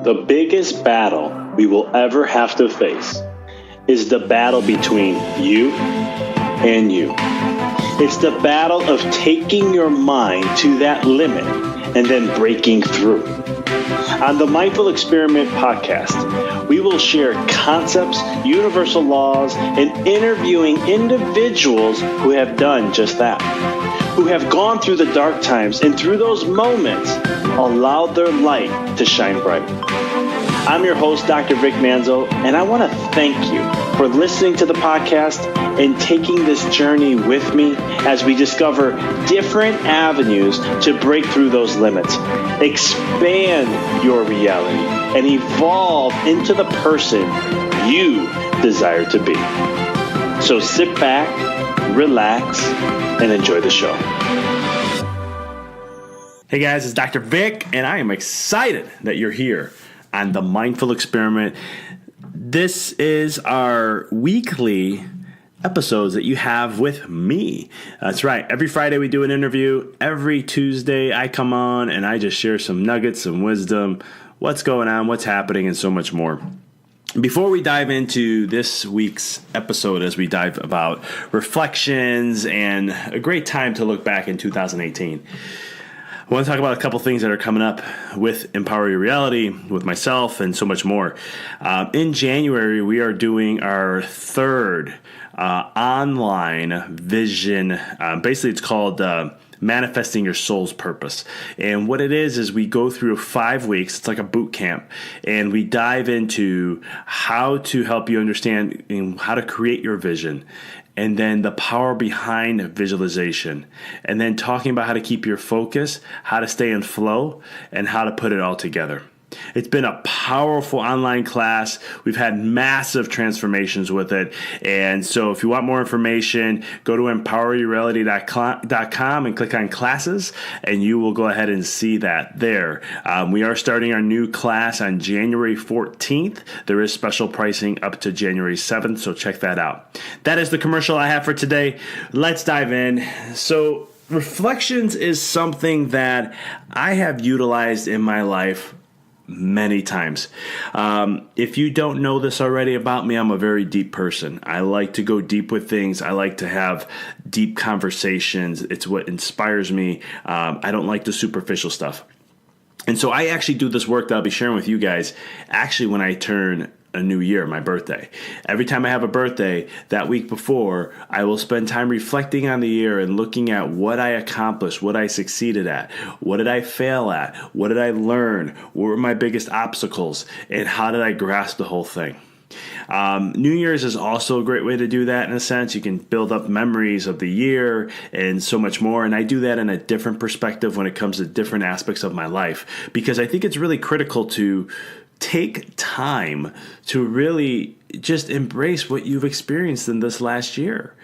The biggest battle we will ever have to face is the battle between you and you. It's the battle of taking your mind to that limit and then breaking through. On the Mindful Experiment podcast, we will share concepts, universal laws, and interviewing individuals who have done just that, who have gone through the dark times and through those moments allowed their light to shine bright. I'm your host, Dr. Vic Manzo, and I want to thank you for listening to the podcast and taking this journey with me as we discover different avenues to break through those limits, expand your reality, and evolve into the person you desire to be. So sit back, relax, and enjoy the show. Hey guys, it's Dr. Vic, and I am excited that you're here on the Mindful Experiment. This is our weekly episodes that you have with me. That's right. Every Friday we do an interview. Every Tuesday I come on and I just share some nuggets, some wisdom, what's going on, what's happening, and so much more. Before we dive into this week's episode, as we dive about reflections and a great time to look back in 2018, I want to talk about a couple things that are coming up with Empower Your Reality, with myself, and so much more. In January, we are doing our third online vision. Basically, it's called Manifesting Your Soul's Purpose. And what it is we go through 5 weeks. It's like a boot camp. And we dive into how to help you understand how to create your vision, and then the power behind visualization, and then talking about how to keep your focus, how to stay in flow, and how to put it all together. It's been a powerful online class. We've had massive transformations with it. And so if you want more information, go to empoweryourreality.com and click on classes, and you will go ahead and see that there. We are starting our new class on January 14th. There is special pricing up to January 7th, so check that out. That is the commercial I have for today. Let's dive in. So reflections is something that I have utilized in my life many times. If you don't know this already about me, I'm a very deep person. I like to go deep with things. I like to have deep conversations. It's what inspires me. I don't like the superficial stuff. And so I actually do this work that I'll be sharing with you guys actually when I turn a new year, my birthday. Every time I have a birthday, that week before, I will spend time reflecting on the year and looking at what I accomplished, what I succeeded at, what did I fail at, what did I learn, what were my biggest obstacles, and how did I grasp the whole thing. New Year's is also a great way to do that in a sense. You can build up memories of the year and so much more. And I do that in a different perspective when it comes to different aspects of my life, because I think it's really critical to take time to really just embrace what you've experienced in this last year.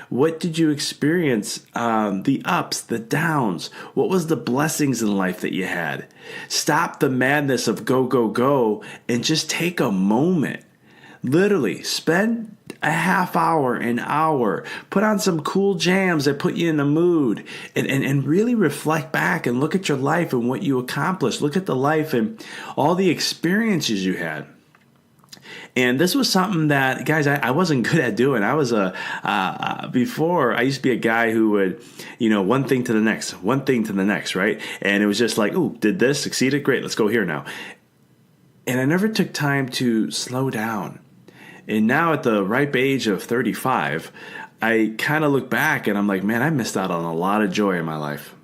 What did you experience? The ups, the downs. What was the blessings in life that you had? Stop the madness of go, go, go, and just take a moment. Literally, spend a half hour, an hour, put on some cool jams that put you in the mood, and really reflect back and look at your life and what you accomplished. Look at the life and all the experiences you had. And this was something that, guys, I wasn't good at doing. I was before, I used to be a guy who would, one thing to the next, right? And it was just like, ooh, did this, succeeded, great, let's go here now. And I never took time to slow down. And now at the ripe age of 35, I kind of look back and I'm like, man, I missed out on a lot of joy in my life.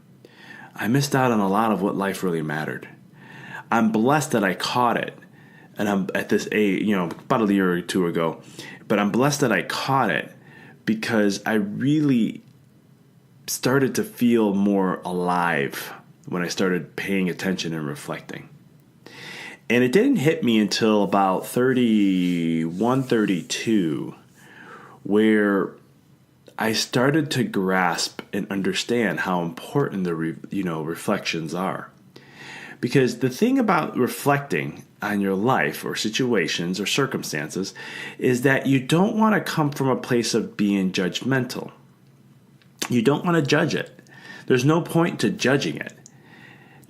I missed out on a lot of what life really mattered. I'm blessed that I caught it. And I'm at this age, about a year or two ago. But I'm blessed that I caught it because I really started to feel more alive when I started paying attention and reflecting. And it didn't hit me until about 31, 32, where I started to grasp and understand how important the reflections are. Because the thing about reflecting on your life or situations or circumstances is that you don't want to come from a place of being judgmental. You don't want to judge it. There's no point to judging it.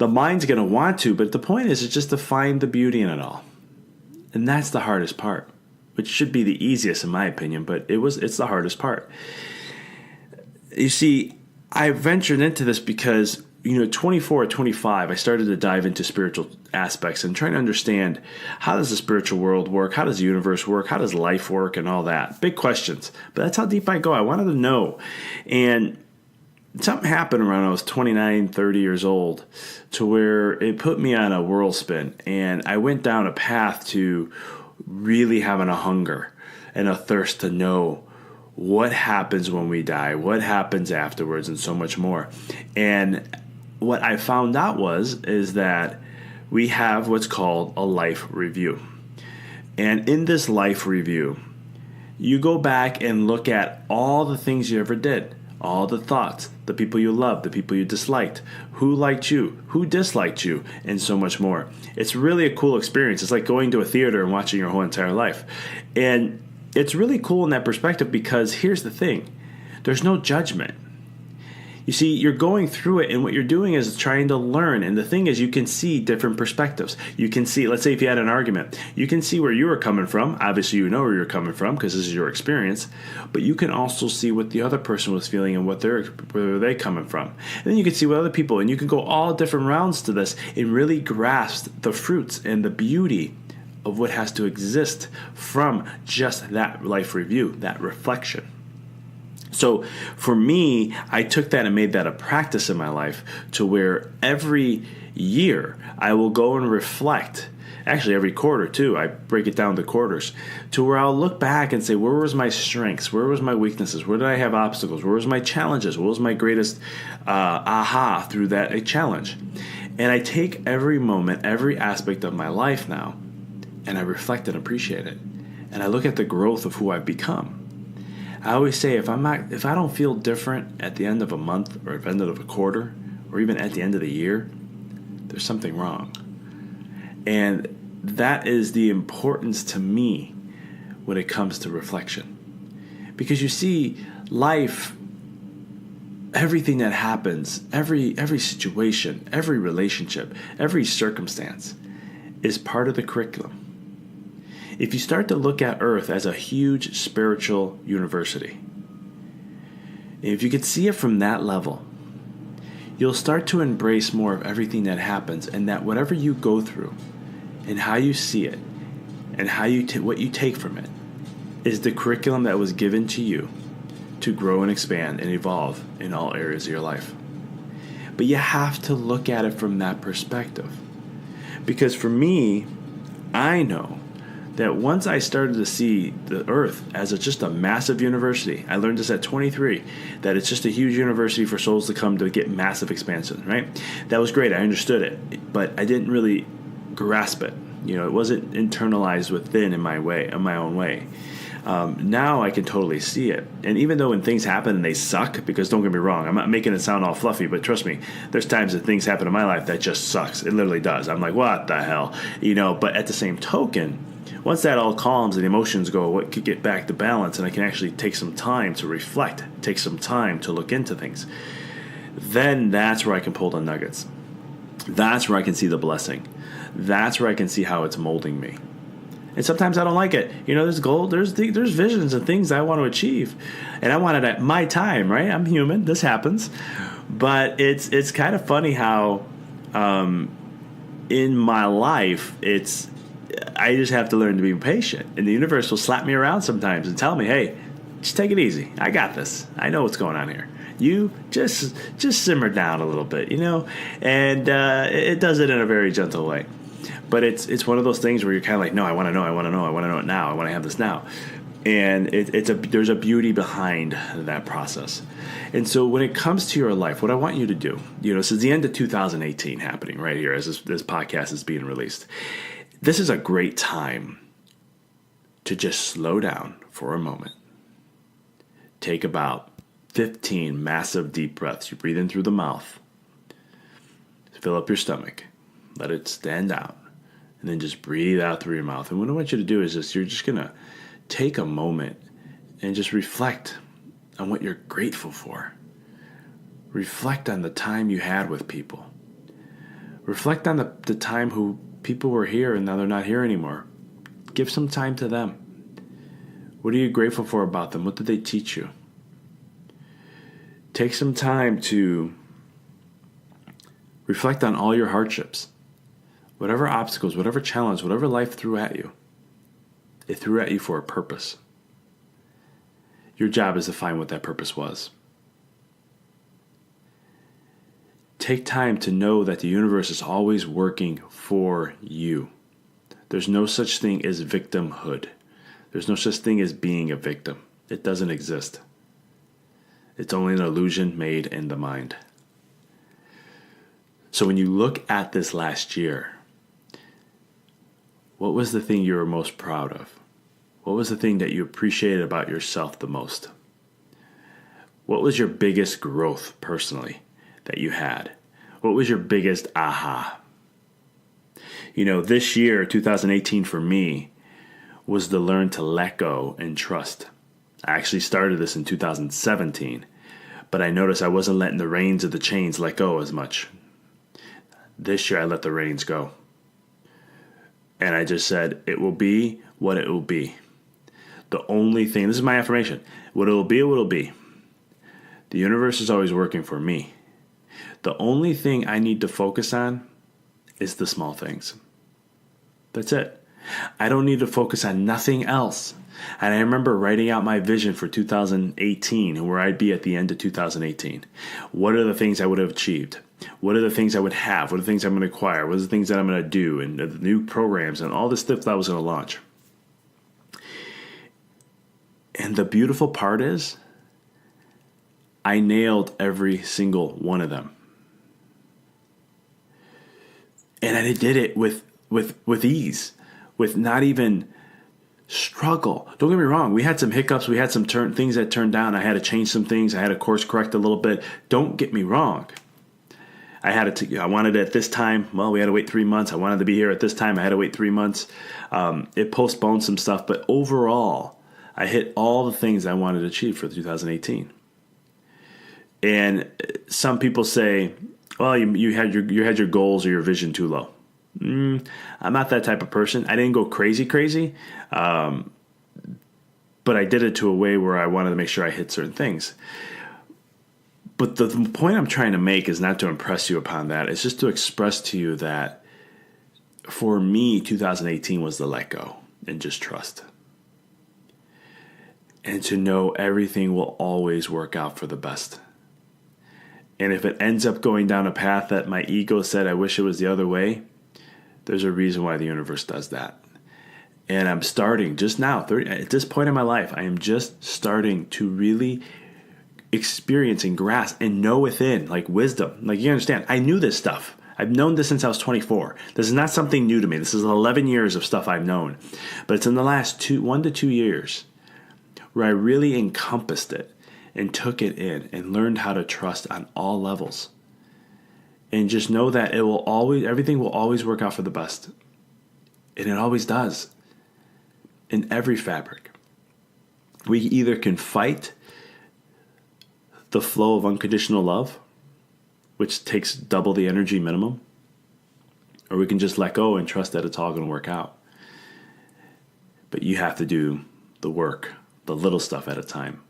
The mind's going to want to, but the point is just to find the beauty in it all. And that's the hardest part, which should be the easiest in my opinion, but it's the hardest part. You see, I ventured into this because, 24 or 25, I started to dive into spiritual aspects and trying to understand, how does the spiritual world work? How does the universe work? How does life work and all that? Big questions. But that's how deep I go. I wanted to know. And something happened around I was 29, 30 years old to where it put me on a whirlspin. And I went down a path to really having a hunger and a thirst to know what happens when we die, what happens afterwards, and so much more. And what I found out is that we have what's called a life review. And in this life review, you go back and look at all the things you ever did, all the thoughts, the people you loved, the people you disliked, who liked you, who disliked you, and so much more. It's really a cool experience. It's like going to a theater and watching your whole entire life. And it's really cool in that perspective because here's the thing. There's no judgment. You see, you're going through it, and what you're doing is trying to learn. And the thing is, you can see different perspectives. You can see, let's say if you had an argument, you can see where you were coming from. Obviously, you know where you're coming from because this is your experience. But you can also see what the other person was feeling and where they're coming from. And then you can see what other people, and you can go all different rounds to this and really grasp the fruits and the beauty of what has to exist from just that life review, that reflection. So for me, I took that and made that a practice in my life to where every year I will go and reflect. Actually, every quarter too. I break it down to quarters to where I'll look back and say, where was my strengths? Where was my weaknesses? Where did I have obstacles? Where was my challenges? What was my greatest aha through that challenge? And I take every moment, every aspect of my life now, and I reflect and appreciate it. And I look at the growth of who I've become. I always say if I don't feel different at the end of a month or at the end of a quarter or even at the end of the year, there's something wrong. And that is the importance to me when it comes to reflection. Because you see, life, everything that happens, every situation, every relationship, every circumstance is part of the curriculum. If you start to look at Earth as a huge spiritual university, if you could see it from that level, you'll start to embrace more of everything that happens, and that whatever you go through and how you see it and how what you take from it is the curriculum that was given to you to grow and expand and evolve in all areas of your life. But you have to look at it from that perspective. Because for me, I know that once I started to see the Earth as just a massive university, I learned this at 23, that it's just a huge university for souls to come to get massive expansion, right? That was great. I understood it, but I didn't really grasp it. It wasn't internalized within in my own way. Now I can totally see it. And even though when things happen and they suck, because don't get me wrong, I'm not making it sound all fluffy, but trust me, there's times that things happen in my life that just sucks. It literally does. I'm like, what the hell? But at the same token, once that all calms and the emotions go, what could get back to balance, and I can actually take some time to reflect, take some time to look into things, then that's where I can pull the nuggets. That's where I can see the blessing. That's where I can see how it's molding me. And sometimes I don't like it. There's goals, there's visions and things I want to achieve, and I want it at my time, right? I'm human. This happens, but it's kind of funny how in my life I just have to learn to be patient, and the universe will slap me around sometimes and tell me, hey, just take it easy. I got this. I know what's going on here. You just simmer down a little bit, and it does it in a very gentle way. But it's one of those things where you're kind of like, no, I want to know it now. I want to have this now. And there's a beauty behind that process. And so when it comes to your life, what I want you to do, since the end of 2018 happening right here as this podcast is being released, this is a great time to just slow down for a moment. Take about 15 massive deep breaths. You breathe in through the mouth. Fill up your stomach. Let it stand out. And then just breathe out through your mouth. And what I want you to do is you're just going to take a moment and just reflect on what you're grateful for. Reflect on the time you had with people. Reflect on the time who people were here and now they're not here anymore. Give some time to them. What are you grateful for about them? What did they teach you? Take some time to reflect on all your hardships. Whatever obstacles, whatever challenge, whatever life threw at you, it threw at you for a purpose. Your job is to find what that purpose was. Take time to know that the universe is always working for you. There's no such thing as victimhood. There's no such thing as being a victim. It doesn't exist. It's only an illusion made in the mind. So when you look at this last year, what was the thing you were most proud of? What was the thing that you appreciated about yourself the most? What was your biggest growth personally that you had? What was your biggest aha? This year, 2018 for me, was to learn to let go and trust. I actually started this in 2017, but I noticed I wasn't letting the reins of the chains let go as much. This year, I let the reins go. And I just said, it will be what it will be. The only thing, this is my affirmation, what it will be. The universe is always working for me. The only thing I need to focus on is the small things. That's it. I don't need to focus on nothing else. And I remember writing out my vision for 2018 and where I'd be at the end of 2018. What are the things I would have achieved? What are the things I would have? What are the things I'm going to acquire? What are the things that I'm going to do? And the new programs and all the stuff that I was going to launch. And the beautiful part is, I nailed every single one of them. And I did it with ease, with not even struggle. Don't get me wrong. We had some hiccups. We had some things that turned down. I had to change some things. I had to course correct a little bit. Don't get me wrong. I wanted it at this time. Well, we had to wait 3 months. I wanted to be here at this time. I had to wait 3 months. It postponed some stuff. But overall, I hit all the things I wanted to achieve for 2018. And some people say, well, you had your goals or your vision too low. I'm not that type of person. I didn't go crazy, but I did it to a way where I wanted to make sure I hit certain things. But the point I'm trying to make is not to impress you upon that. It's just to express to you that for me, 2018 was the let go and just trust. And to know everything will always work out for the best. And if it ends up going down a path that my ego said I wish it was the other way, there's a reason why the universe does that. And I'm starting just now, at this point in my life, I am just starting to really experience and grasp and know within, like wisdom. Like, you understand, I knew this stuff. I've known this since I was 24. This is not something new to me. This is 11 years of stuff I've known. But it's in the last 1 to 2 years where I really encompassed it and took it in and learned how to trust on all levels. And just know that everything will always work out for the best. And it always does. In every fabric. We either can fight the flow of unconditional love, which takes double the energy minimum, or we can just let go and trust that it's all going to work out. But you have to do the work, the little stuff at a time.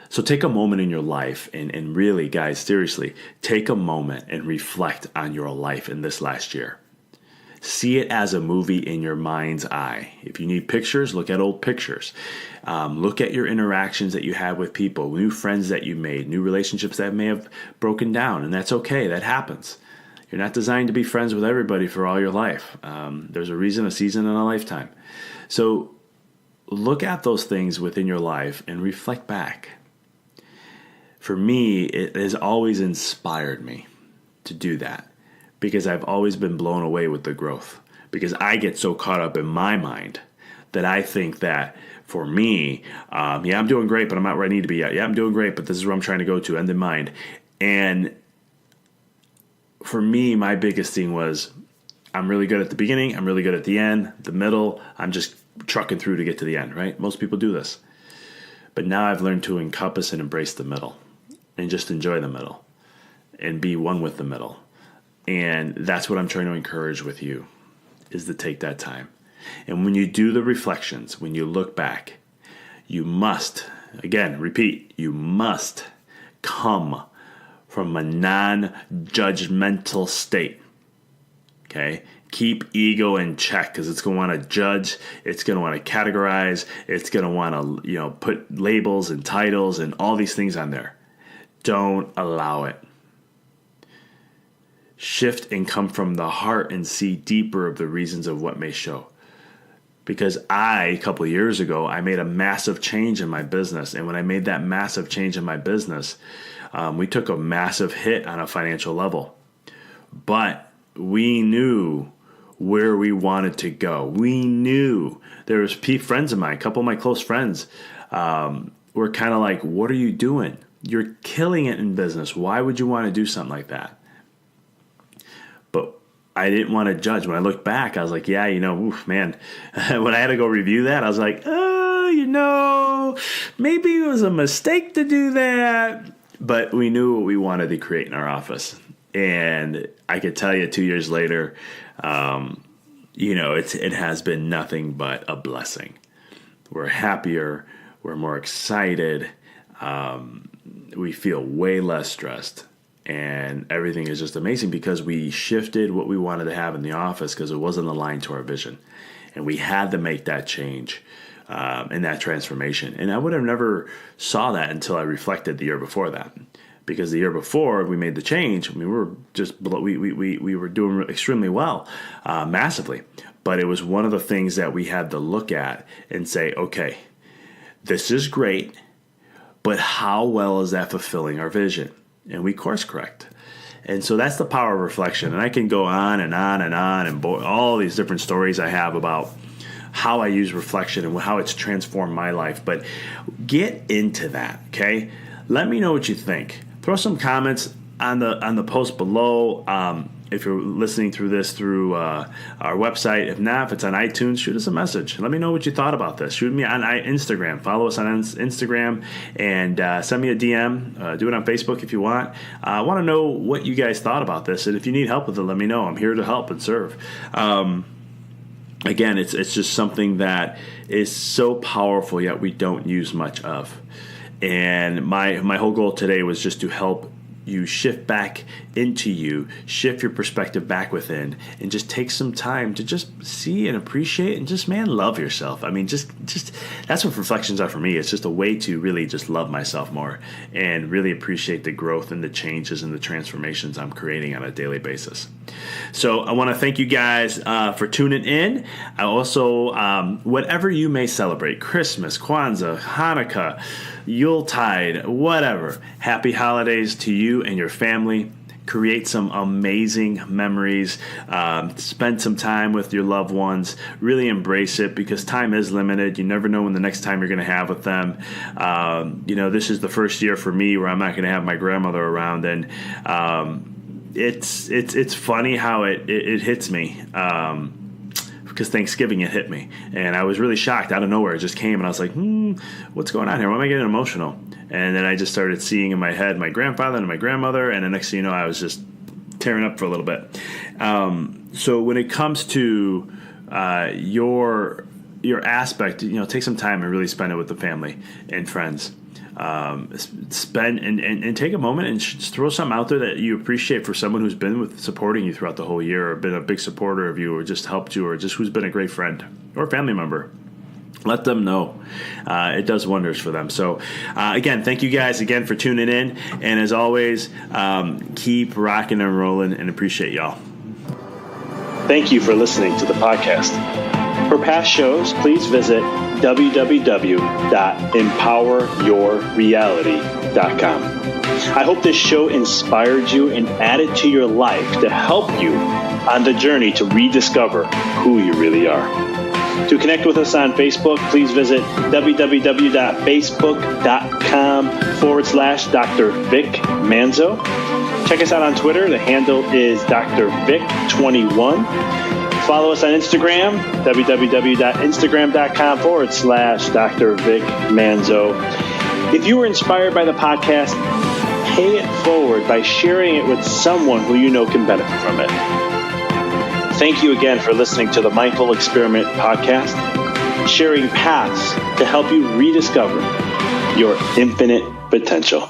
So take a moment in your life and really, guys, seriously, take a moment and reflect on your life in this last year. See it as a movie in your mind's eye. If you need pictures, look at old pictures. Look at your interactions that you had with people, new friends that you made, new relationships that may have broken down, and that's okay. That happens. You're not designed to be friends with everybody for all your life. There's a reason, a season, and a lifetime. So look at those things within your life and reflect back. For me, it has always inspired me to do that because I've always been blown away with the growth. Because I get so caught up in my mind that I think that for me, I'm doing great, but I'm not where I need to be yet. Yeah, I'm doing great, but this is where I'm trying to go to, end in mind. And for me, my biggest thing was I'm really good at the beginning, I'm really good at the end, the middle, I'm just trucking through to get to the end, right? Most people do this. But now I've learned to encompass and embrace the middle and just enjoy the middle and be one with the middle. And that's what I'm trying to encourage with you, is to take that time. And when you do the reflections, when you look back, you must, again, repeat, you must come from a non-judgmental state. Okay? Keep ego in check, because it's going to want to judge, it's going to want to categorize, it's going to want to, put labels and titles and all these things on there. Don't allow it. Shift and come from the heart and see deeper of the reasons of what may show. Because a couple of years ago, I made a massive change in my business. And when I made that massive change in my business, we took a massive hit on a financial level. But we knew where we wanted to go. We knew there was friends of mine, a couple of my close friends, were kind of like, what are you doing? You're killing it in business. Why would you want to do something like that? But I didn't want to judge. When I looked back, I was like, yeah, man, when I had to go review that, I was like, maybe it was a mistake to do that. But we knew what we wanted to create in our office. And I could tell you 2 years later, it has been nothing but a blessing. We're happier. We're more excited. We feel way less stressed. And everything is just amazing because we shifted what we wanted to have in the office because it wasn't aligned to our vision. And we had to make that change and that transformation. And I would have never saw that until I reflected the year before that. Because the year before we made the change, we were doing extremely well, massively. But it was one of the things that we had to look at and say, okay, this is great, but how well is that fulfilling our vision? And we course correct. And so that's the power of reflection. And I can go on and on and on and all these different stories I have about how I use reflection and how it's transformed my life. But get into that, okay? Let me know what you think. Throw some comments on the post below. If you're listening through this through our website. If not, if it's on iTunes, shoot us a message. Let me know what you thought about this. Shoot me on Instagram. Follow us on Instagram and send me a DM. Do it on Facebook if you want. I want to know what you guys thought about this. And if you need help with it, let me know. I'm here to help and serve. Again, it's just something that is so powerful, yet we don't use much of. And my whole goal today was just to help you shift back into you, shift your perspective back within, and just take some time to just see and appreciate and just, love yourself. I mean, just that's what reflections are for me. It's just a way to really just love myself more and really appreciate the growth and the changes and the transformations I'm creating on a daily basis. So I want to thank you guys for tuning in. I also, whatever you may celebrate, Christmas, Kwanzaa, Hanukkah, Yuletide, whatever, happy holidays to you and your family. Create some amazing memories. Spend some time with your loved ones. Really embrace it because time is limited. You never know when the next time you're going to have with them. This is the first year for me where I'm not going to have my grandmother around, and it's funny how it hits me. Because Thanksgiving it hit me, and I was really shocked out of nowhere. It just came, and I was like, what's going on here? Why am I getting emotional? And then I just started seeing in my head my grandfather and my grandmother, and the next thing you know, I was just tearing up for a little bit. So when it comes to your aspect, take some time and really spend it with the family and friends. Spend and take a moment and just throw something out there that you appreciate for someone who's been supporting you throughout the whole year, or been a big supporter of you, or just helped you, or just who's been a great friend or family member. Let them know. It does wonders for them. So, again, thank you guys again for tuning in. And as always, keep rocking and rolling, and appreciate y'all. Thank you for listening to the podcast. For past shows, please visit www.empoweryourreality.com. I hope this show inspired you and added to your life to help you on the journey to rediscover who you really are. To connect with us on Facebook, please visit www.facebook.com/Dr. Vic Manzo. Check us out on Twitter. The handle is Dr. Vic21. Follow us on Instagram, www.instagram.com/Dr. Vic Manzo. If you were inspired by the podcast, pay it forward by sharing it with someone who you know can benefit from it. Thank you again for listening to the Mindful Experiment podcast, sharing paths to help you rediscover your infinite potential.